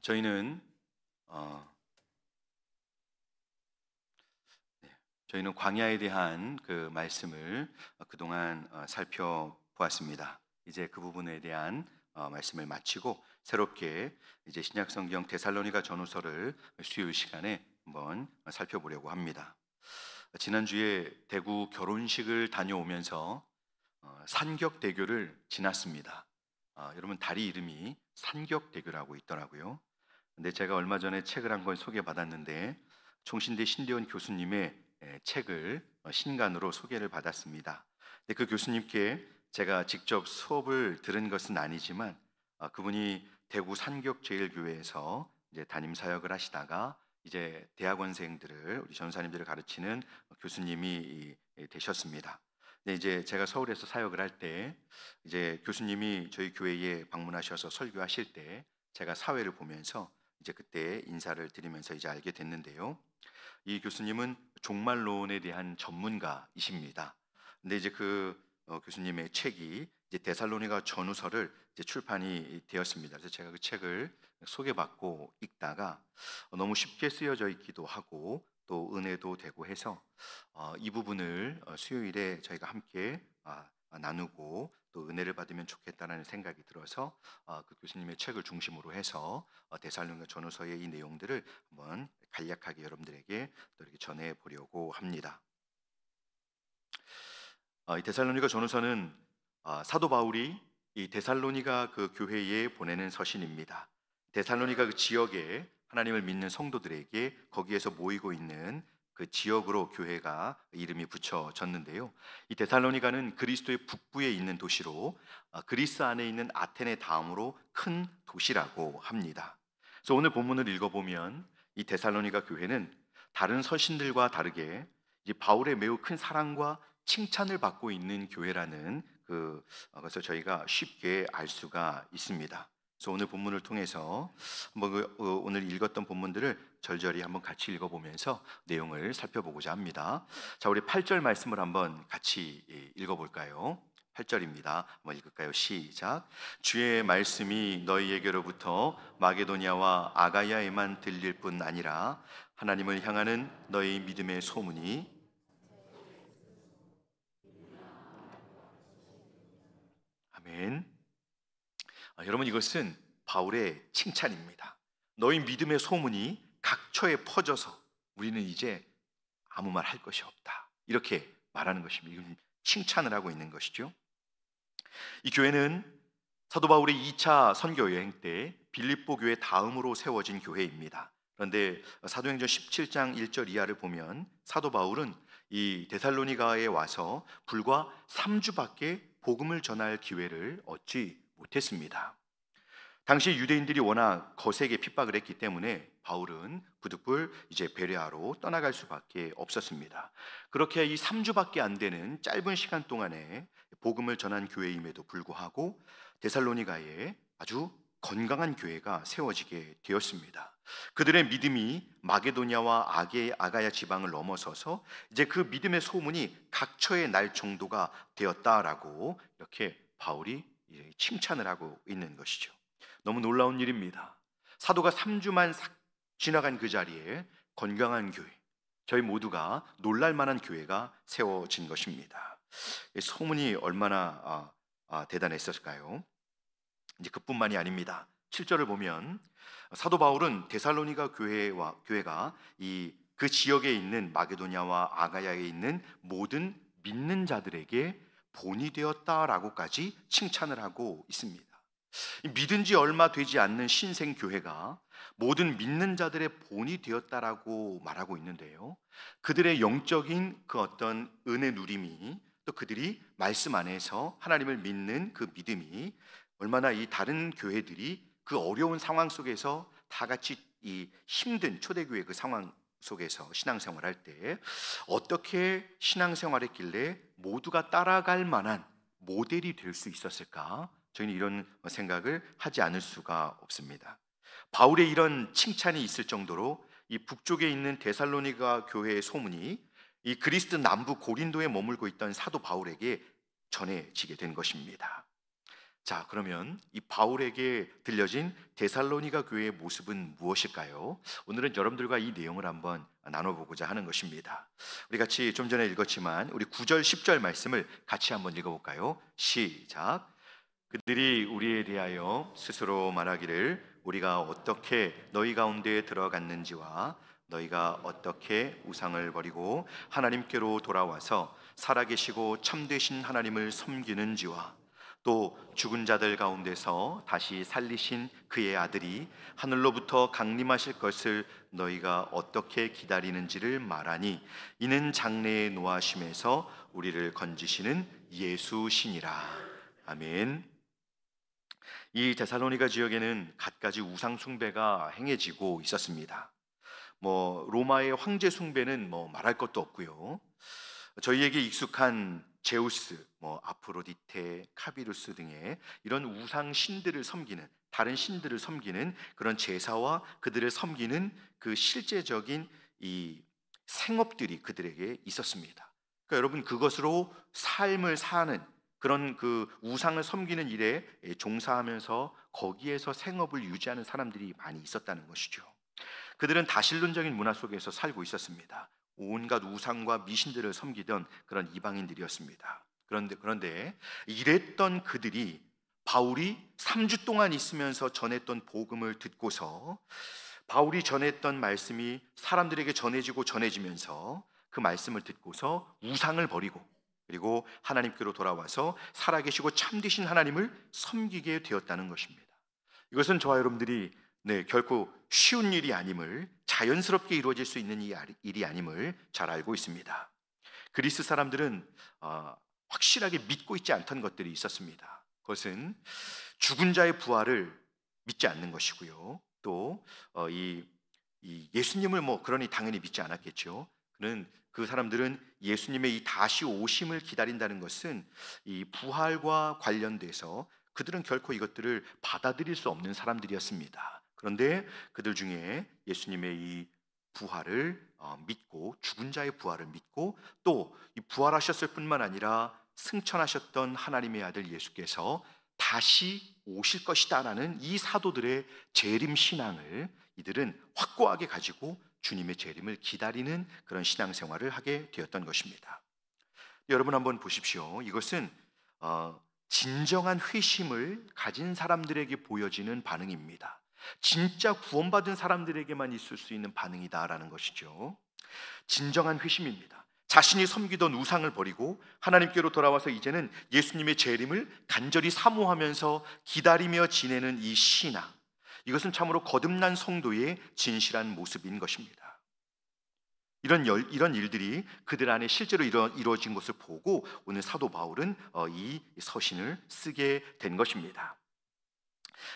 저희는 어, 저희는 광야에 대한 그 말씀을 그동안 살펴보았습니다. 이제 그 부분에 대한 말씀을 마치고 새롭게 이제 신약성경 데살로니가 전후서를 수요일 시간에 한번 살펴보려고 합니다. 지난주에 대구 결혼식을 다녀오면서 산격대교를 지났습니다. 여러분 다리 이름이 산격대교라고 있더라고요. 근데 제가 얼마 전에 책을 한 권 소개받았는데 총신대 신대원 교수님의 책을 신간으로 소개를 받았습니다. 근데 그 교수님께 제가 직접 수업을 들은 것은 아니지만 그분이 대구 산격제일교회에서 이제 담임 사역을 하시다가 이제 대학원생들을 우리 전사님들을 가르치는 교수님이 되셨습니다. 근데 이제 제가 서울에서 사역을 할 때 이제 교수님이 저희 교회에 방문하셔서 설교하실 때 제가 사회를 보면서 이제 그때 인사를 드리면서 이제 알게 됐는데요. 이 교수님은 종말론에 대한 전문가이십니다. 근데 이제 교수님의 책이 이제 데살로니가 전후서를 이제 출판이 되었습니다. 그래서 제가 그 책을 소개받고 읽다가 너무 쉽게 쓰여져 있기도 하고 또 은혜도 되고 해서 이 부분을 수요일에 저희가 함께 나누고 또 은혜를 받으면 좋겠다라는 생각이 들어서 그 교수님의 책을 중심으로 해서 데살로니가 전후서의 이 내용들을 한번 간략하게 여러분들에게 또 이렇게 전해 보려고 합니다. 이 데살로니가 전후서는 사도 바울이 이 데살로니가 그 교회에 보내는 서신입니다. 데살로니가 그 지역에 하나님을 믿는 성도들에게 거기에서 모이고 있는 그 지역으로 교회가 이름이 붙여졌는데요. 이 데살로니가는 그리스도의 북부에 있는 도시로 그리스 안에 있는 아테네 다음으로 큰 도시라고 합니다. 그래서 오늘 본문을 읽어보면 이 데살로니가 교회는 다른 서신들과 다르게 이 바울의 매우 큰 사랑과 칭찬을 받고 있는 교회라는 것을 저희가 쉽게 알 수가 있습니다. 그래서 오늘 본문을 통해서 한번 오늘 읽었던 본문들을 절절히 한번 같이 읽어보면서 내용을 살펴보고자 합니다. 자, 우리 8절 말씀을 한번 같이 읽어볼까요? 8절입니다. 한번 읽을까요? 시작. 주의 말씀이 너희에게로부터 마게도냐와 아가야에만 들릴 뿐 아니라 하나님을 향하는 너희 믿음의 소문이 아멘. 여러분 이것은 바울의 칭찬입니다. 너희 믿음의 소문이 각처에 퍼져서 우리는 이제 아무 말 할 것이 없다. 이렇게 말하는 것입니다. 이건 칭찬을 하고 있는 것이죠. 이 교회는 사도 바울의 2차 선교 여행 때 빌립보 교회 다음으로 세워진 교회입니다. 그런데 사도행전 17장 1절 이하를 보면 사도 바울은 이 데살로니가에 와서 불과 3주밖에 복음을 전할 기회를 얻지 못했습니다. 당시 유대인들이 워낙 거세게 핍박을 했기 때문에 바울은 부득불 이제 베레아로 떠나갈 수밖에 없었습니다. 그렇게 이 3주밖에 안 되는 짧은 시간 동안에 복음을 전한 교회임에도 불구하고 데살로니가에 아주 건강한 교회가 세워지게 되었습니다. 그들의 믿음이 마게도냐와 아가야 지방을 넘어서서 이제 그 믿음의 소문이 각처에 날 정도가 되었다라고 이렇게 바울이 칭찬을 하고 있는 것이죠. 너무 놀라운 일입니다. 사도가 3주만 지나간 그 자리에 건강한 교회, 저희 모두가 놀랄 만한 교회가 세워진 것입니다. 소문이 얼마나 대단했을까요? 이제 그뿐만이 아닙니다. 7절을 보면 사도 바울은 데살로니가 교회가 그 지역에 있는 마게도냐와 아가야에 있는 모든 믿는 자들에게 본이 되었다라고까지 칭찬을 하고 있습니다. 믿은 지 얼마 되지 않는 신생 교회가 모든 믿는 자들의 본이 되었다라고 말하고 있는데요. 그들의 영적인 그 어떤 은혜 누림이 또 그들이 말씀 안에서 하나님을 믿는 그 믿음이 얼마나 이 다른 교회들이 그 어려운 상황 속에서 다 같이 이 힘든 초대교회 그 상황 속에서 신앙생활할 때 어떻게 신앙생활했길래 모두가 따라갈 만한 모델이 될 수 있었을까? 저희는 이런 생각을 하지 않을 수가 없습니다. 바울의 이런 칭찬이 있을 정도로 이 북쪽에 있는 데살로니가 교회의 소문이 이 그리스 남부 고린도에 머물고 있던 사도 바울에게 전해지게 된 것입니다. 자, 그러면 이 바울에게 들려진 데살로니가 교회의 모습은 무엇일까요? 오늘은 여러분들과 이 내용을 한번 나눠보고자 하는 것입니다. 우리 같이 좀 전에 읽었지만 우리 9절 10절 말씀을 같이 한번 읽어볼까요? 시작. 그들이 우리에 대하여 스스로 말하기를 우리가 어떻게 너희 가운데에 들어갔는지와 너희가 어떻게 우상을 버리고 하나님께로 돌아와서 살아계시고 참되신 하나님을 섬기는지와 또 죽은 자들 가운데서 다시 살리신 그의 아들이 하늘로부터 강림하실 것을 너희가 어떻게 기다리는지를 말하니 이는 장래의 노하심에서 우리를 건지시는 예수시니라. 아멘. 이 데살로니가 지역에는 갖가지 우상 숭배가 행해지고 있었습니다. 로마의 황제 숭배는 말할 것도 없고요. 저희에게 익숙한 제우스, 아프로디테, 카비루스 등의 이런 우상 신들을 섬기는, 다른 신들을 섬기는 그런 제사와 그들을 섬기는 그 실제적인 이 생업들이 그들에게 있었습니다. 그러니까 여러분, 그것으로 삶을 사는 그런 그 우상을 섬기는 일에 종사하면서 거기에서 생업을 유지하는 사람들이 많이 있었다는 것이죠. 그들은 다신론적인 문화 속에서 살고 있었습니다. 온갖 우상과 미신들을 섬기던 그런 이방인들이었습니다. 그런데 이랬던 그들이 바울이 3주 동안 있으면서 전했던 복음을 듣고서 바울이 전했던 말씀이 사람들에게 전해지면서 그 말씀을 듣고서 우상을 버리고 그리고 하나님께로 돌아와서 살아계시고 참되신 하나님을 섬기게 되었다는 것입니다. 이것은 저와 여러분들이 결코 쉬운 일이 아님을, 자연스럽게 이루어질 수 있는 일이 아님을 잘 알고 있습니다. 그리스 사람들은 확실하게 믿고 있지 않던 것들이 있었습니다. 그것은 죽은 자의 부활을 믿지 않는 것이고요. 또 이 예수님을 그러니 당연히 믿지 않았겠죠. 그 사람들은 예수님의 이 다시 오심을 기다린다는 것은 이 부활과 관련돼서 그들은 결코 이것들을 받아들일 수 없는 사람들이었습니다. 그런데 그들 중에 예수님의 이 부활을 믿고, 죽은 자의 부활을 믿고, 또 이 부활하셨을 뿐만 아니라 승천하셨던 하나님의 아들 예수께서 다시 오실 것이다라는 이 사도들의 재림 신앙을 이들은 확고하게 가지고 주님의 재림을 기다리는 그런 신앙생활을 하게 되었던 것입니다. 여러분 한번 보십시오. 이것은 진정한 회심을 가진 사람들에게 보여지는 반응입니다. 진짜 구원받은 사람들에게만 있을 수 있는 반응이다라는 것이죠. 진정한 회심입니다. 자신이 섬기던 우상을 버리고 하나님께로 돌아와서 이제는 예수님의 재림을 간절히 사모하면서 기다리며 지내는 이 신앙, 이것은 참으로 거듭난 성도의 진실한 모습인 것입니다. 이런 일들이 그들 안에 실제로 이루어진 것을 보고 오늘 사도 바울은 이 서신을 쓰게 된 것입니다.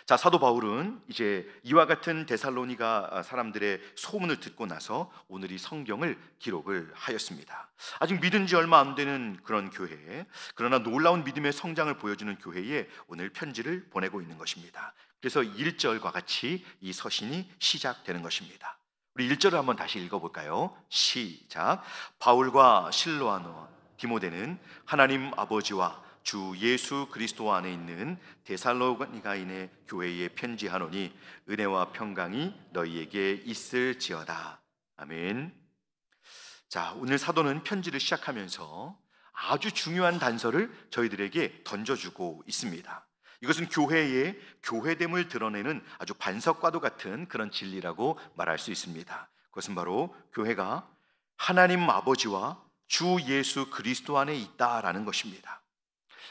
자, 사도 바울은 이제 이와 같은 데살로니가 사람들의 소문을 듣고 나서 오늘 이 성경을 기록을 하였습니다. 아직 믿은 지 얼마 안 되는 그런 교회, 그러나 놀라운 믿음의 성장을 보여주는 교회에 오늘 편지를 보내고 있는 것입니다. 그래서 1절과 같이 이 서신이 시작되는 것입니다. 우리 1절을 한번 다시 읽어볼까요? 시작. 바울과 실로아노 디모데는 하나님 아버지와 주 예수 그리스도 안에 있는 데살로니가인의 교회에 편지하노니 은혜와 평강이 너희에게 있을지어다. 아멘. 자, 오늘 사도는 편지를 시작하면서 아주 중요한 단서를 저희들에게 던져주고 있습니다. 이것은 교회의 교회됨을 드러내는 아주 반석과도 같은 그런 진리라고 말할 수 있습니다. 그것은 바로 교회가 하나님 아버지와 주 예수 그리스도 안에 있다라는 것입니다.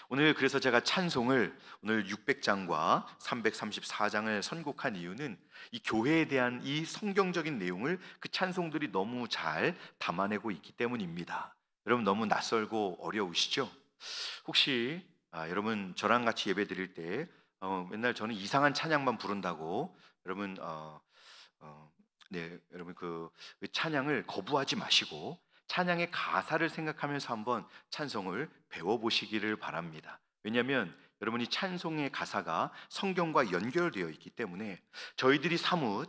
오늘 그래서 제가 찬송을 오늘 600장과 334장을 선곡한 이유는 이 교회에 대한 이 성경적인 내용을 그 찬송들이 너무 잘 담아내고 있기 때문입니다. 여러분 너무 낯설고 어려우시죠? 혹시 여러분 저랑 같이 예배 드릴 때 맨날 저는 이상한 찬양만 부른다고 여러분 여러분 그 찬양을 거부하지 마시고 찬양의 가사를 생각하면서 한번 찬송을 배워보시기를 바랍니다. 왜냐하면 여러분이 찬송의 가사가 성경과 연결되어 있기 때문에 저희들이 사뭇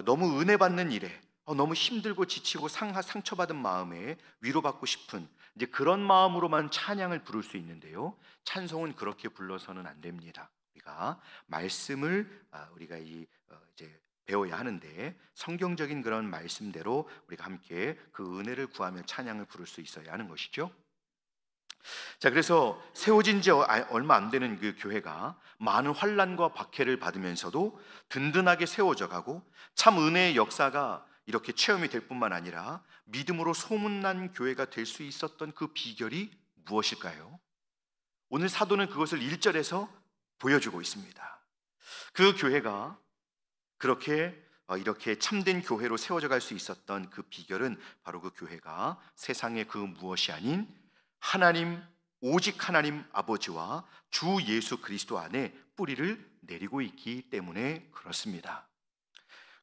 너무 은혜 받는 일에 너무 힘들고 지치고 상처받은 마음에 위로받고 싶은 이제 그런 마음으로만 찬양을 부를 수 있는데요, 찬송은 그렇게 불러서는 안 됩니다. 우리가 말씀을 우리가 이제 배워야 하는데, 성경적인 그런 말씀대로 우리가 함께 그 은혜를 구하며 찬양을 부를 수 있어야 하는 것이죠. 자, 그래서 세워진 지 얼마 안 되는 그 교회가 많은 환난과 박해를 받으면서도 든든하게 세워져 가고, 참 은혜의 역사가 이렇게 체험이 될 뿐만 아니라 믿음으로 소문난 교회가 될 수 있었던 그 비결이 무엇일까요? 오늘 사도는 그것을 1절에서 보여주고 있습니다. 그 교회가 그렇게 이렇게 참된 교회로 세워져 갈 수 있었던 그 비결은 바로 그 교회가 세상의 그 무엇이 아닌 하나님, 오직 하나님 아버지와 주 예수 그리스도 안에 뿌리를 내리고 있기 때문에 그렇습니다.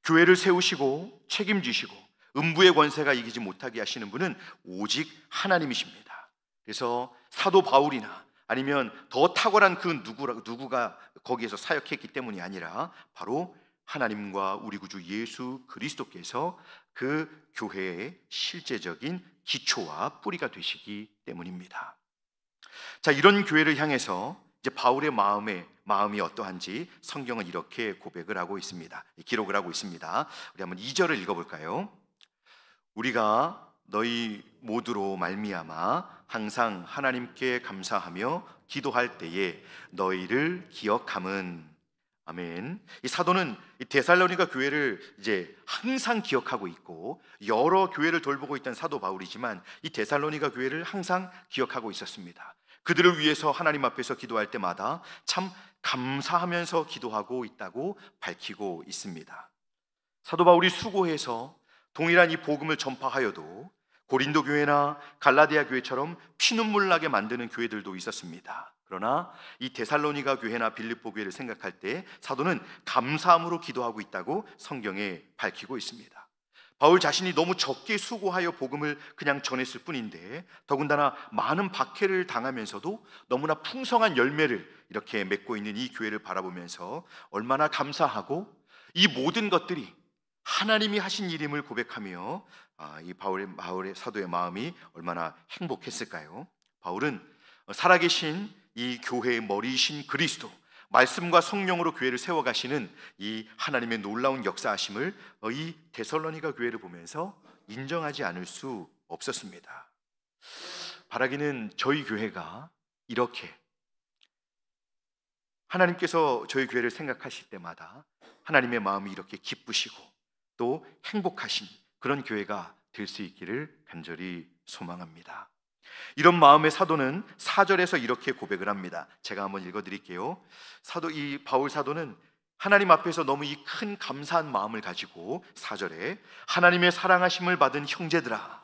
교회를 세우시고 책임지시고 음부의 권세가 이기지 못하게 하시는 분은 오직 하나님이십니다. 그래서 사도 바울이나 아니면 더 탁월한 그 누구가 거기에서 사역했기 때문이 아니라 바로 하나님과 우리 구주 예수 그리스도께서 그 교회의 실제적인 기초와 뿌리가 되시기 때문입니다. 자, 이런 교회를 향해서 이제 바울의 마음이 어떠한지 성경은 이렇게 고백을 하고 있습니다. 기록을 하고 있습니다. 우리 한번 2절을 읽어볼까요? 우리가 너희 모두로 말미암아 항상 하나님께 감사하며 기도할 때에 너희를 기억함은. 아멘. 이 사도는 이 데살로니가 교회를 이제 항상 기억하고 있고, 여러 교회를 돌보고 있던 사도 바울이지만 이 데살로니가 교회를 항상 기억하고 있었습니다. 그들을 위해서 하나님 앞에서 기도할 때마다 참 감사하면서 기도하고 있다고 밝히고 있습니다. 사도 바울이 수고해서 동일한 이 복음을 전파하여도 고린도 교회나 갈라디아 교회처럼 피눈물 나게 만드는 교회들도 있었습니다. 그러나 이 데살로니가 교회나 빌립보 교회를 생각할 때 사도는 감사함으로 기도하고 있다고 성경에 밝히고 있습니다. 바울 자신이 너무 적게 수고하여 복음을 그냥 전했을 뿐인데, 더군다나 많은 박해를 당하면서도 너무나 풍성한 열매를 이렇게 맺고 있는 이 교회를 바라보면서 얼마나 감사하고 이 모든 것들이 하나님이 하신 일임을 고백하며 이 바울의 사도의 마음이 얼마나 행복했을까요? 바울은 살아계신 이 교회의 머리이신 그리스도, 말씀과 성령으로 교회를 세워가시는 이 하나님의 놀라운 역사하심을 이 데살로니가 교회를 보면서 인정하지 않을 수 없었습니다. 바라기는 저희 교회가 이렇게 하나님께서 저희 교회를 생각하실 때마다 하나님의 마음이 이렇게 기쁘시고 또 행복하신 그런 교회가 될 수 있기를 간절히 소망합니다. 이런 마음의 사도는 4절에서 이렇게 고백을 합니다. 제가 한번 읽어드릴게요. 이 바울 사도는 하나님 앞에서 너무 이 큰 감사한 마음을 가지고 4절에 하나님의 사랑하심을 받은 형제들아,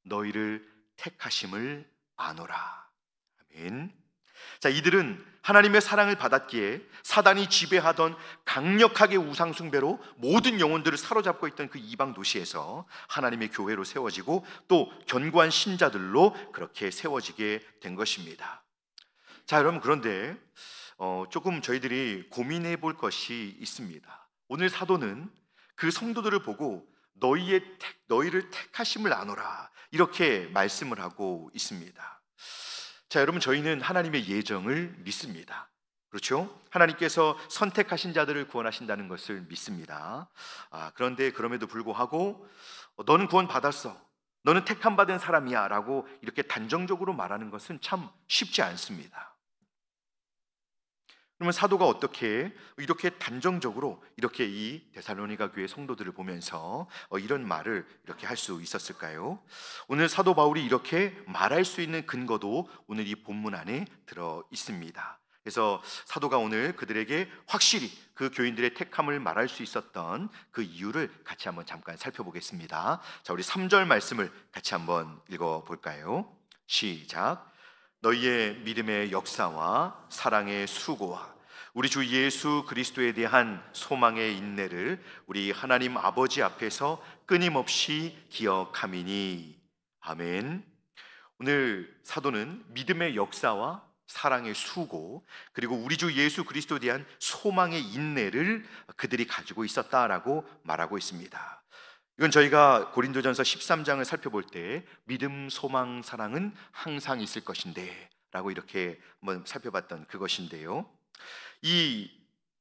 너희를 택하심을 아노라. 아멘. 자, 이들은 하나님의 사랑을 받았기에 사단이 지배하던 강력하게 우상 숭배로 모든 영혼들을 사로잡고 있던 그 이방 도시에서 하나님의 교회로 세워지고 또 견고한 신자들로 그렇게 세워지게 된 것입니다. 자, 여러분, 그런데 조금 저희들이 고민해 볼 것이 있습니다. 오늘 사도는 그 성도들을 보고 너희를 택하심을 아노라 이렇게 말씀을 하고 있습니다. 자, 여러분, 저희는 하나님의 예정을 믿습니다. 그렇죠? 하나님께서 선택하신 자들을 구원하신다는 것을 믿습니다. 그런데 그럼에도 불구하고 너는 구원 받았어, 너는 택함 받은 사람이야 라고 이렇게 단정적으로 말하는 것은 참 쉽지 않습니다. 그러면 사도가 어떻게 이렇게 단정적으로 이렇게 이 데살로니가 교회 성도들을 보면서 이런 말을 이렇게 할 수 있었을까요? 오늘 사도 바울이 이렇게 말할 수 있는 근거도 오늘 이 본문 안에 들어 있습니다. 그래서 사도가 오늘 그들에게 확실히 그 교인들의 택함을 말할 수 있었던 그 이유를 같이 한번 잠깐 살펴보겠습니다. 자, 우리 3절 말씀을 같이 한번 읽어볼까요? 시작. 너희의 믿음의 역사와 사랑의 수고와 우리 주 예수 그리스도에 대한 소망의 인내를 우리 하나님 아버지 앞에서 끊임없이 기억함이니. 아멘. 오늘 사도는 믿음의 역사와 사랑의 수고, 그리고 우리 주 예수 그리스도에 대한 소망의 인내를 그들이 가지고 있었다라고 말하고 있습니다. 이건 저희가 고린도전서 13장을 살펴볼 때 믿음, 소망, 사랑은 항상 있을 것인데 라고 이렇게 한번 살펴봤던 그것인데요, 이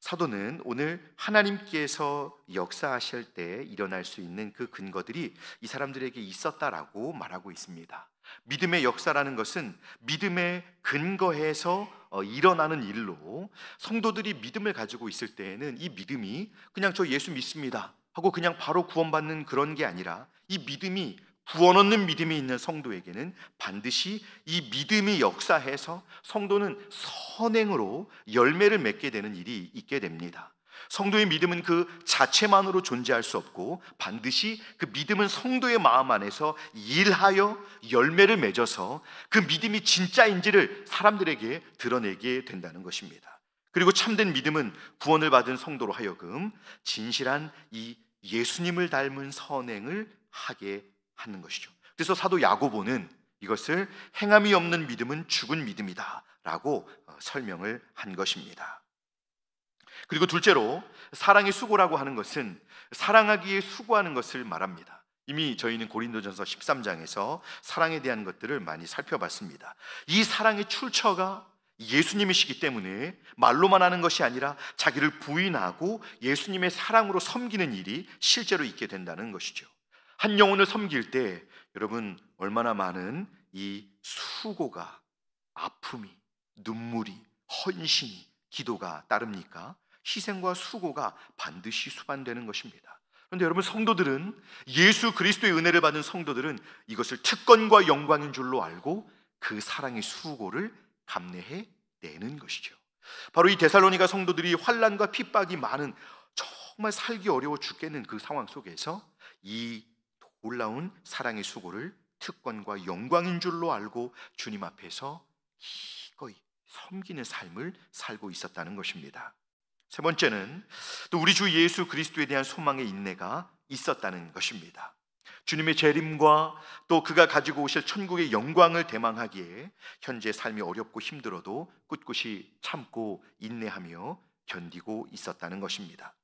사도는 오늘 하나님께서 역사하실 때 일어날 수 있는 그 근거들이 이 사람들에게 있었다라고 말하고 있습니다. 믿음의 역사라는 것은 믿음에 근거해서 일어나는 일로, 성도들이 믿음을 가지고 있을 때에는 이 믿음이 그냥 저 예수 믿습니다 하고 그냥 바로 구원받는 그런 게 아니라, 이 믿음이 구원 얻는 믿음이 있는 성도에게는 반드시 이 믿음이 역사해서 성도는 선행으로 열매를 맺게 되는 일이 있게 됩니다. 성도의 믿음은 그 자체만으로 존재할 수 없고, 반드시 그 믿음은 성도의 마음 안에서 일하여 열매를 맺어서 그 믿음이 진짜인지를 사람들에게 드러내게 된다는 것입니다. 그리고 참된 믿음은 구원을 받은 성도로 하여금 진실한 이 예수님을 닮은 선행을 하게 하는 것이죠. 그래서 사도 야고보는 이것을 행함이 없는 믿음은 죽은 믿음이다 라고 설명을 한 것입니다. 그리고 둘째로, 사랑의 수고라고 하는 것은 사랑하기에 수고하는 것을 말합니다. 이미 저희는 고린도전서 13장에서 사랑에 대한 것들을 많이 살펴봤습니다. 이 사랑의 출처가 예수님이시기 때문에 말로만 하는 것이 아니라 자기를 부인하고 예수님의 사랑으로 섬기는 일이 실제로 있게 된다는 것이죠. 한 영혼을 섬길 때 여러분 얼마나 많은 이 수고가, 아픔이, 눈물이, 헌신이, 기도가 따릅니까? 희생과 수고가 반드시 수반되는 것입니다. 그런데 여러분, 성도들은, 예수 그리스도의 은혜를 받은 성도들은 이것을 특권과 영광인 줄로 알고 그 사랑의 수고를 감내해 내는 것이죠. 바로 이 데살로니가 성도들이 환난과 핍박이 많은, 정말 살기 어려워 죽겠는 그 상황 속에서 이 놀라운 사랑의 수고를 특권과 영광인 줄로 알고 주님 앞에서 기꺼이 섬기는 삶을 살고 있었다는 것입니다. 세 번째는 또 우리 주 예수 그리스도에 대한 소망의 인내가 있었다는 것입니다. 주님의 재림과 또 그가 가지고 오실 천국의 영광을 대망하기에 현재 삶이 어렵고 힘들어도 꿋꿋이 참고 인내하며 견디고 있었다는 것입니다.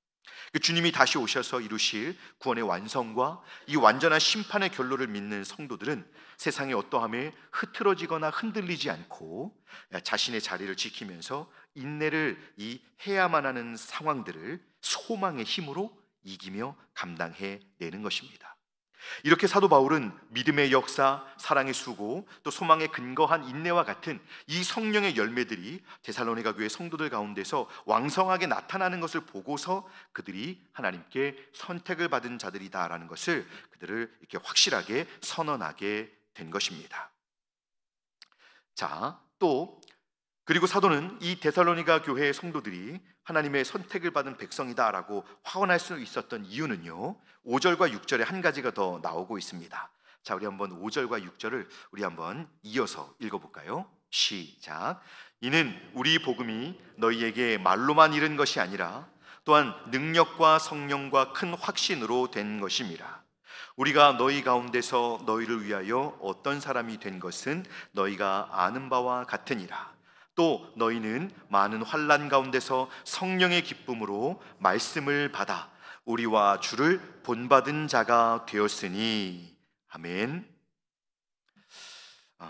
주님이 다시 오셔서 이루실 구원의 완성과 이 완전한 심판의 결론을 믿는 성도들은 세상의 어떠함에 흐트러지거나 흔들리지 않고 자신의 자리를 지키면서 인내를 해야만 하는 상황들을 소망의 힘으로 이기며 감당해 내는 것입니다. 이렇게 사도 바울은 믿음의 역사, 사랑의 수고, 또 소망에 근거한 인내와 같은 이 성령의 열매들이 데살로니가 교회 성도들 가운데서 왕성하게 나타나는 것을 보고서 그들이 하나님께 선택을 받은 자들이다라는 것을 그들을 이렇게 확실하게 선언하게 된 것입니다. 자, 또 그리고 사도는 이 데살로니가 교회의 성도들이 하나님의 선택을 받은 백성이다라고 확언할 수 있었던 이유는요, 5절과 6절에 한 가지가 더 나오고 있습니다. 자, 우리 한번 5절과 6절을 우리 한번 이어서 읽어볼까요? 시작. 이는 우리 복음이 너희에게 말로만 이른 것이 아니라 또한 능력과 성령과 큰 확신으로 된 것임이라. 우리가 너희 가운데서 너희를 위하여 어떤 사람이 된 것은 너희가 아는 바와 같으니라. 또 너희는 많은 환난 가운데서 성령의 기쁨으로 말씀을 받아 우리와 주를 본받은 자가 되었으니. 아멘.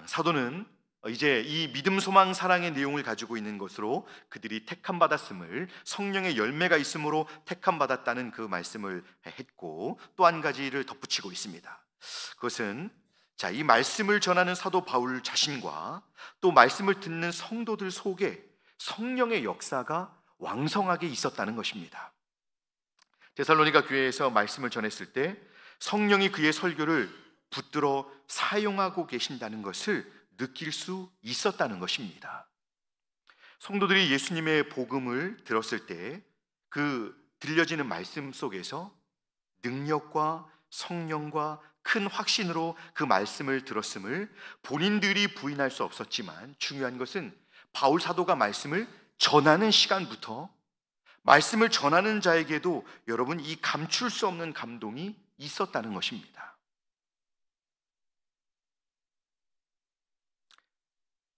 사도는 이제 이 믿음, 소망, 사랑의 내용을 가지고 있는 것으로 그들이 택함 받았음을, 성령의 열매가 있으므로 택함 받았다는 그 말씀을 했고, 또 한 가지를 덧붙이고 있습니다. 그것은 이 말씀을 전하는 사도 바울 자신과 또 말씀을 듣는 성도들 속에 성령의 역사가 왕성하게 있었다는 것입니다. 데살로니가 교회에서 말씀을 전했을 때 성령이 그의 설교를 붙들어 사용하고 계신다는 것을 느낄 수 있었다는 것입니다. 성도들이 예수님의 복음을 들었을 때 그 들려지는 말씀 속에서 능력과 성령과 큰 확신으로 그 말씀을 들었음을 본인들이 부인할 수 없었지만, 중요한 것은 바울 사도가 말씀을 전하는 시간부터 말씀을 전하는 자에게도 여러분 이 감출 수 없는 감동이 있었다는 것입니다.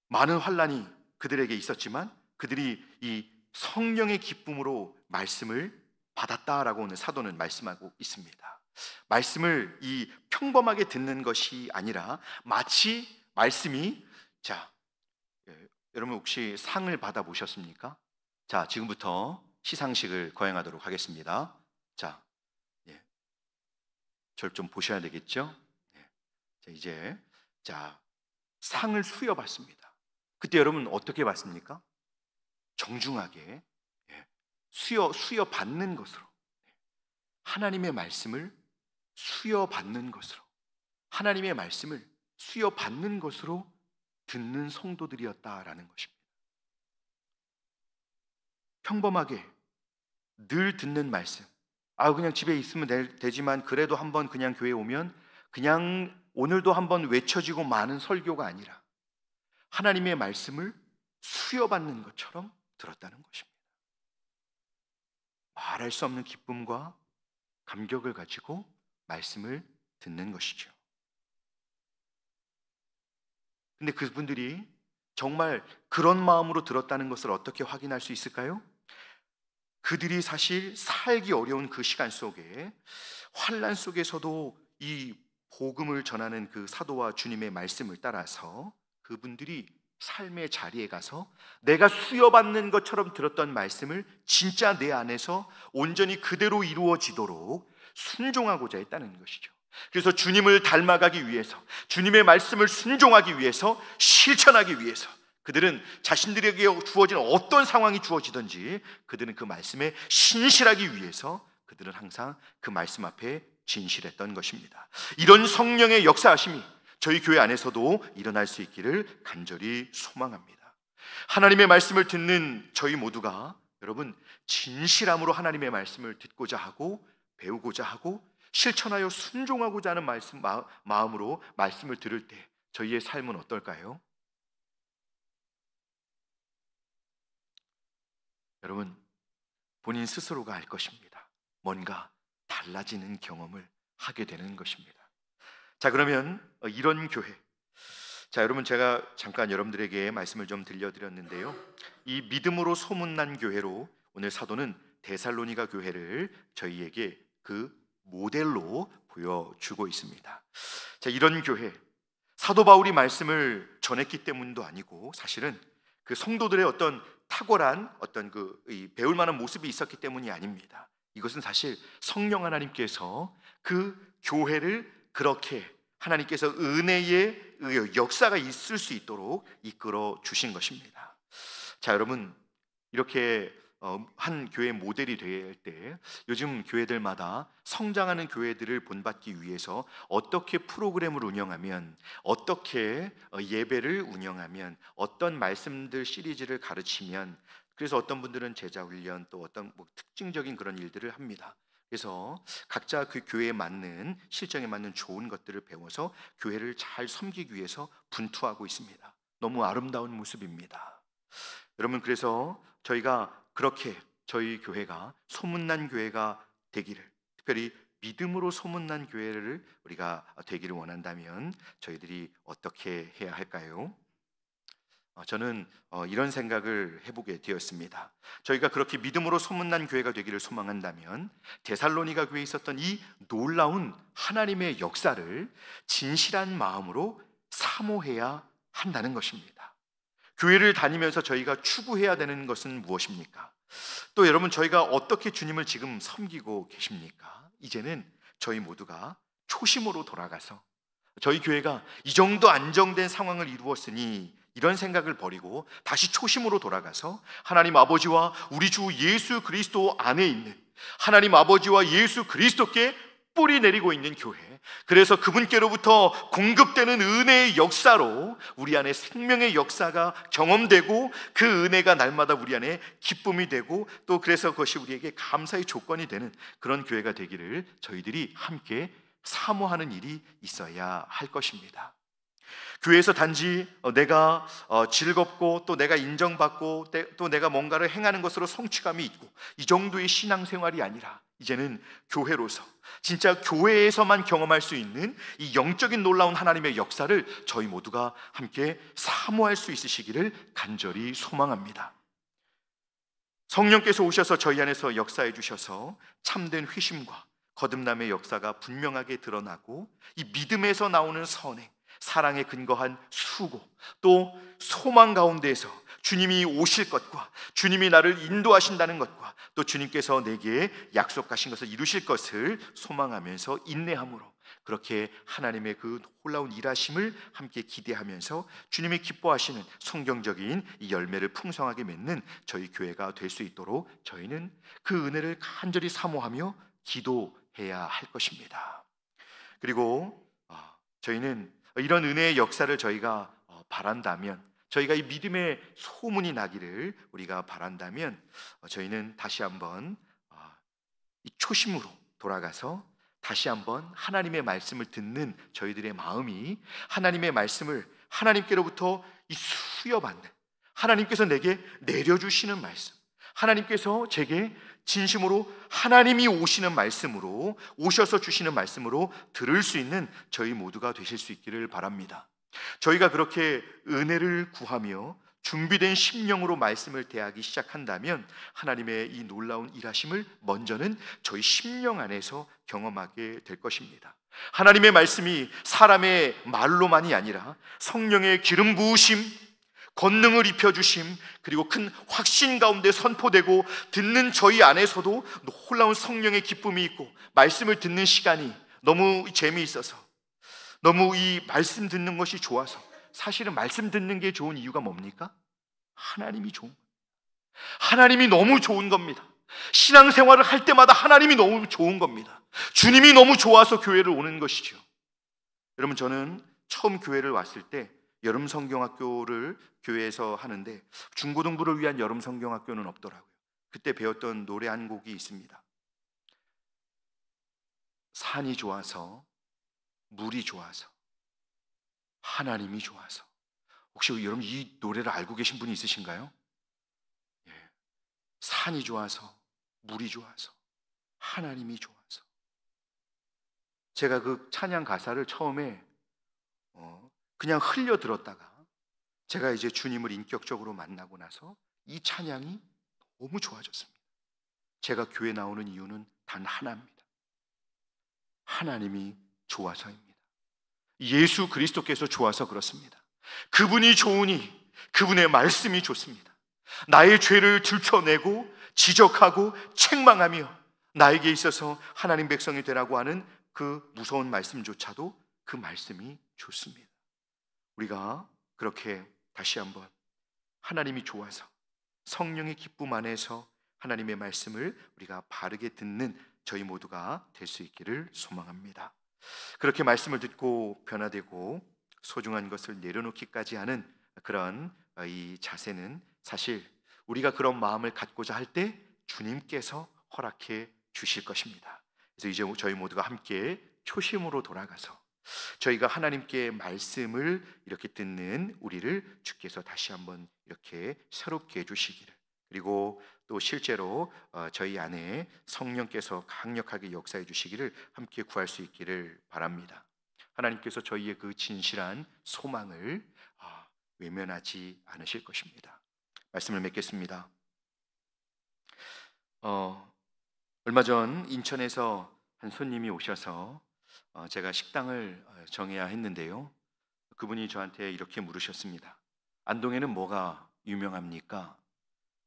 많은 환난이 그들에게 있었지만 그들이 이 성령의 기쁨으로 말씀을 받았다라고 오늘 사도는 말씀하고 있습니다. 말씀을 이 평범하게 듣는 것이 아니라 마치 말씀이 여러분 혹시 상을 받아 보셨습니까? 자, 지금부터 시상식을 거행하도록 하겠습니다. 자, 저를 좀 보셔야 되겠죠? 자, 이제 상을 수여받습니다. 그때 여러분 어떻게 받습니까? 정중하게 수여받는 것으로, 하나님의 말씀을 수여받는 것으로, 하나님의 말씀을 수여받는 것으로 듣는 성도들이었다라는 것입니다. 평범하게 늘 듣는 말씀, 그냥 집에 있으면 되지만 그래도 한번 그냥 교회 오면 그냥 오늘도 한번 외쳐지고 마는 설교가 아니라 하나님의 말씀을 수여받는 것처럼 들었다는 것입니다. 말할 수 없는 기쁨과 감격을 가지고 말씀을 듣는 것이죠. 근데 그분들이 정말 그런 마음으로 들었다는 것을 어떻게 확인할 수 있을까요? 그들이 사실 살기 어려운 그 시간 속에, 환난 속에서도 이 복음을 전하는 그 사도와 주님의 말씀을 따라서 그분들이 삶의 자리에 가서 내가 수여받는 것처럼 들었던 말씀을 진짜 내 안에서 온전히 그대로 이루어지도록 순종하고자 했다는 것이죠. 그래서 주님을 닮아가기 위해서, 주님의 말씀을 순종하기 위해서, 실천하기 위해서 그들은 자신들에게 주어진 어떤 상황이 주어지든지 그들은 그 말씀에 신실하기 위해서 그들은 항상 그 말씀 앞에 진실했던 것입니다. 이런 성령의 역사하심이 저희 교회 안에서도 일어날 수 있기를 간절히 소망합니다. 하나님의 말씀을 듣는 저희 모두가 여러분 진실함으로 하나님의 말씀을 듣고자 하고 배우고자 하고 실천하여 순종하고자 하는 마음으로 말씀을 들을 때 저희의 삶은 어떨까요? 여러분, 본인 스스로가 알 것입니다. 뭔가 달라지는 경험을 하게 되는 것입니다. 자, 그러면 이런 교회, 여러분 제가 잠깐 여러분들에게 말씀을 좀 들려드렸는데요, 이 믿음으로 소문난 교회로 오늘 사도는 데살로니가 교회를 저희에게 그 모델로 보여주고 있습니다. 자, 이런 교회, 사도 바울이 말씀을 전했기 때문도 아니고 사실은 그 성도들의 어떤 탁월한 어떤 배울 만한 모습이 있었기 때문이 아닙니다. 이것은 사실 성령 하나님께서 그 교회를 그렇게 하나님께서 은혜의 역사가 있을 수 있도록 이끌어 주신 것입니다. 자, 여러분 이렇게 한 교회 모델이 될 때 요즘 교회들마다 성장하는 교회들을 본받기 위해서 어떻게 프로그램을 운영하면, 어떻게 예배를 운영하면, 어떤 말씀들 시리즈를 가르치면, 그래서 어떤 분들은 제자 훈련, 또 어떤 특징적인 그런 일들을 합니다. 그래서 각자 그 교회에 맞는, 실정에 맞는 좋은 것들을 배워서 교회를 잘 섬기기 위해서 분투하고 있습니다. 너무 아름다운 모습입니다. 여러분, 그래서 저희가 그렇게 저희 교회가 소문난 교회가 되기를, 특별히 믿음으로 소문난 교회를 우리가 되기를 원한다면 저희들이 어떻게 해야 할까요? 저는 이런 생각을 해보게 되었습니다. 저희가 그렇게 믿음으로 소문난 교회가 되기를 소망한다면 데살로니가 교회에 있었던 이 놀라운 하나님의 역사를 진실한 마음으로 사모해야 한다는 것입니다. 교회를 다니면서 저희가 추구해야 되는 것은 무엇입니까? 또 여러분, 저희가 어떻게 주님을 지금 섬기고 계십니까? 이제는 저희 모두가 초심으로 돌아가서 저희 교회가 이 정도 안정된 상황을 이루었으니 이런 생각을 버리고 다시 초심으로 돌아가서 하나님 아버지와 우리 주 예수 그리스도 안에 있는 하나님 아버지와 예수 그리스도께 뿌리 내리고 있는 교회, 그래서 그분께로부터 공급되는 은혜의 역사로 우리 안에 생명의 역사가 경험되고 그 은혜가 날마다 우리 안에 기쁨이 되고, 또 그래서 그것이 우리에게 감사의 조건이 되는 그런 교회가 되기를 저희들이 함께 사모하는 일이 있어야 할 것입니다. 교회에서 단지 내가 즐겁고 또 내가 인정받고 또 내가 뭔가를 행하는 것으로 성취감이 있고 이 정도의 신앙생활이 아니라 이제는 교회로서 진짜 교회에서만 경험할 수 있는 이 영적인 놀라운 하나님의 역사를 저희 모두가 함께 사모할 수 있으시기를 간절히 소망합니다. 성령께서 오셔서 저희 안에서 역사해 주셔서 참된 회심과 거듭남의 역사가 분명하게 드러나고, 이 믿음에서 나오는 선행, 사랑에 근거한 수고, 또 소망 가운데에서 주님이 오실 것과 주님이 나를 인도하신다는 것과 또 주님께서 내게 약속하신 것을 이루실 것을 소망하면서 인내함으로, 그렇게 하나님의 그 놀라운 일하심을 함께 기대하면서 주님이 기뻐하시는 성경적인 이 열매를 풍성하게 맺는 저희 교회가 될 수 있도록 저희는 그 은혜를 간절히 사모하며 기도해야 할 것입니다. 그리고 저희는 이런 은혜의 역사를 저희가 바란다면, 저희가 이 믿음의 소문이 나기를 우리가 바란다면, 저희는 다시 한번 이 초심으로 돌아가서 다시 한번 하나님의 말씀을 듣는 저희들의 마음이, 하나님의 말씀을 하나님께로부터 이 수여받는, 하나님께서 내게 내려주시는 말씀, 하나님께서 제게 진심으로 하나님이 오시는 말씀으로, 오셔서 주시는 말씀으로 들을 수 있는 저희 모두가 되실 수 있기를 바랍니다. 저희가 그렇게 은혜를 구하며 준비된 심령으로 말씀을 대하기 시작한다면 하나님의 이 놀라운 일하심을 먼저는 저희 심령 안에서 경험하게 될 것입니다. 하나님의 말씀이 사람의 말로만이 아니라 성령의 기름 부으심, 권능을 입혀주심, 그리고 큰 확신 가운데 선포되고, 듣는 저희 안에서도 놀라운 성령의 기쁨이 있고, 말씀을 듣는 시간이 너무 재미있어서, 너무 이 말씀 듣는 것이 좋아서, 사실은 말씀 듣는 게 좋은 이유가 뭡니까? 하나님이 좋은 거예요. 하나님이 너무 좋은 겁니다. 신앙생활을 할 때마다 하나님이 너무 좋은 겁니다. 주님이 너무 좋아서 교회를 오는 것이죠. 여러분, 저는 처음 교회를 왔을 때 여름 성경학교를 교회에서 하는데 중고등부를 위한 여름 성경학교는 없더라고요. 그때 배웠던 노래 한 곡이 있습니다. 산이 좋아서, 물이 좋아서, 하나님이 좋아서. 혹시 여러분 이 노래를 알고 계신 분이 있으신가요? 예. 산이 좋아서, 물이 좋아서, 하나님이 좋아서. 제가 그 찬양 가사를 처음에 그냥 흘려 들었다가 제가 이제 주님을 인격적으로 만나고 나서 이 찬양이 너무 좋아졌습니다. 제가 교회 나오는 이유는 단 하나입니다. 하나님이 좋아서입니다. 예수 그리스도께서 좋아서 그렇습니다. 그분이 좋으니 그분의 말씀이 좋습니다. 나의 죄를 들춰내고 지적하고 책망하며 나에게 있어서 하나님 백성이 되라고 하는 그 무서운 말씀조차도 그 말씀이 좋습니다. 우리가 그렇게 다시 한번 하나님이 좋아서 성령의 기쁨 안에서 하나님의 말씀을 우리가 바르게 듣는 저희 모두가 될 수 있기를 소망합니다. 그렇게 말씀을 듣고 변화되고 소중한 것을 내려놓기까지 하는 그런 이 자세는 사실 우리가 그런 마음을 갖고자 할 때 주님께서 허락해 주실 것입니다. 그래서 이제 저희 모두가 함께 초심으로 돌아가서 저희가 하나님께 말씀을 이렇게 듣는 우리를 주께서 다시 한번 이렇게 새롭게 해주시기를, 그리고 또 실제로 저희 안에 성령께서 강력하게 역사해 주시기를 함께 구할 수 있기를 바랍니다. 하나님께서 저희의 그 진실한 소망을 외면하지 않으실 것입니다. 말씀을 맺겠습니다. 얼마 전 인천에서 한 손님이 오셔서 제가 식당을 정해야 했는데요, 그분이 저한테 이렇게 물으셨습니다. 안동에는 뭐가 유명합니까?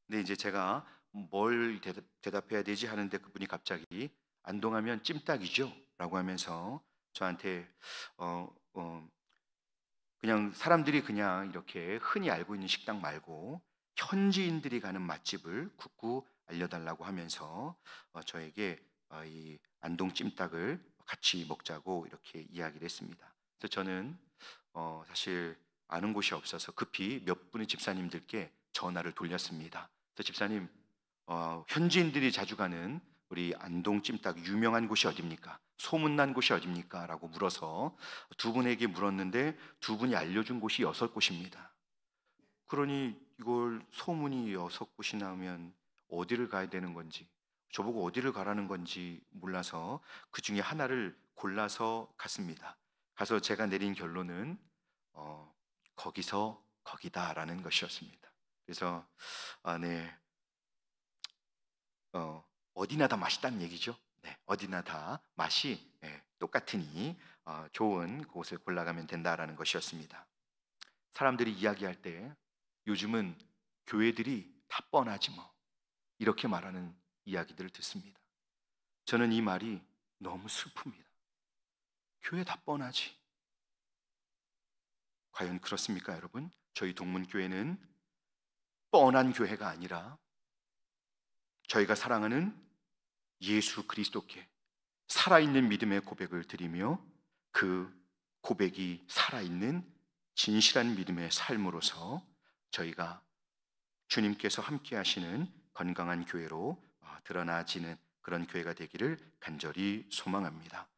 근데 이제 제가 뭘 대답해야 되지 하는데 그분이 갑자기 안동하면 찜닭이죠? 라고 하면서 저한테 그냥 사람들이 그냥 이렇게 흔히 알고 있는 식당 말고 현지인들이 가는 맛집을 굳고 알려달라고 하면서 저에게 이 안동 찜닭을 같이 먹자고 이렇게 이야기를 했습니다. 그래서 저는 사실 아는 곳이 없어서 급히 몇 분의 집사님들께 전화를 돌렸습니다. 그래서 집사님, 현지인들이 자주 가는 우리 안동 찜닭 유명한 곳이 어딥니까? 소문난 곳이 어딥니까? 라고 물어서 두 분에게 물었는데 두 분이 알려준 곳이 6곳입니다. 그러니 이걸 소문이 6곳이 나면 어디를 가야 되는 건지, 저보고 어디를 가라는 건지 몰라서 그 중에 하나를 골라서 갔습니다. 가서 제가 내린 결론은 거기서 거기다라는 것이었습니다. 그래서 어디나 다 맛있다는 얘기죠. 네. 어디나 다 맛이 똑같으니 좋은 곳을 골라가면 된다라는 것이었습니다. 사람들이 이야기할 때 요즘은 교회들이 다 뻔하지 뭐 이렇게 말하는 이야기들을 듣습니다. 저는 이 말이 너무 슬픕니다. 교회 다 뻔하지. 과연 그렇습니까, 여러분? 저희 동문교회는 뻔한 교회가 아니라 저희가 사랑하는 예수 그리스도께 살아있는 믿음의 고백을 드리며 그 고백이 살아있는 진실한 믿음의 삶으로서 저희가 주님께서 함께 하시는 건강한 교회로 드러나지는 그런 교회가 되기를 간절히 소망합니다.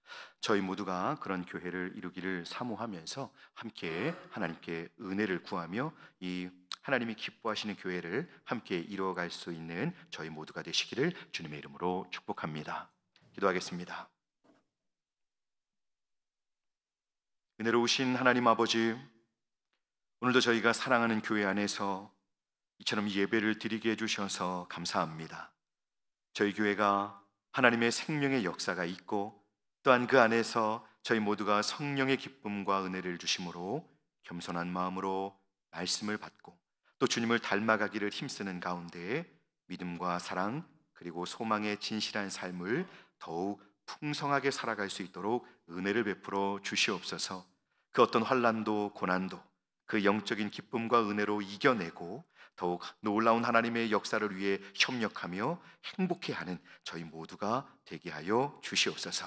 저희 모두가 그런 교회를 이루기를 사모하면서 함께 하나님께 은혜를 구하며 이 하나님이 기뻐하시는 교회를 함께 이루어갈 수 있는 저희 모두가 되시기를 주님의 이름으로 축복합니다. 기도하겠습니다. 은혜로우신 하나님 아버지, 오늘도 저희가 사랑하는 교회 안에서 이처럼 예배를 드리게 해주셔서 감사합니다. 저희 교회가 하나님의 생명의 역사가 있고 또한 그 안에서 저희 모두가 성령의 기쁨과 은혜를 주심으로 겸손한 마음으로 말씀을 받고 또 주님을 닮아가기를 힘쓰는 가운데 믿음과 사랑 그리고 소망의 진실한 삶을 더욱 풍성하게 살아갈 수 있도록 은혜를 베풀어 주시옵소서. 그 어떤 환난도 고난도 그 영적인 기쁨과 은혜로 이겨내고 더욱 놀라운 하나님의 역사를 위해 협력하며 행복해하는 저희 모두가 되게 하여 주시옵소서.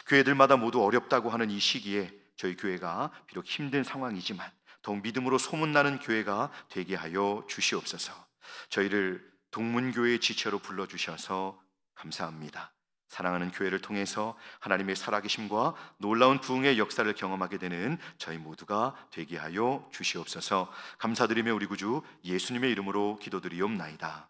교회들마다 모두 어렵다고 하는 이 시기에 저희 교회가 비록 힘든 상황이지만 더욱 믿음으로 소문나는 교회가 되게 하여 주시옵소서. 저희를 동문교회의 지체로 불러주셔서 감사합니다. 사랑하는 교회를 통해서 하나님의 살아계심과 놀라운 부흥의 역사를 경험하게 되는 저희 모두가 되게 하여 주시옵소서. 감사드리며 우리 구주 예수님의 이름으로 기도드리옵나이다.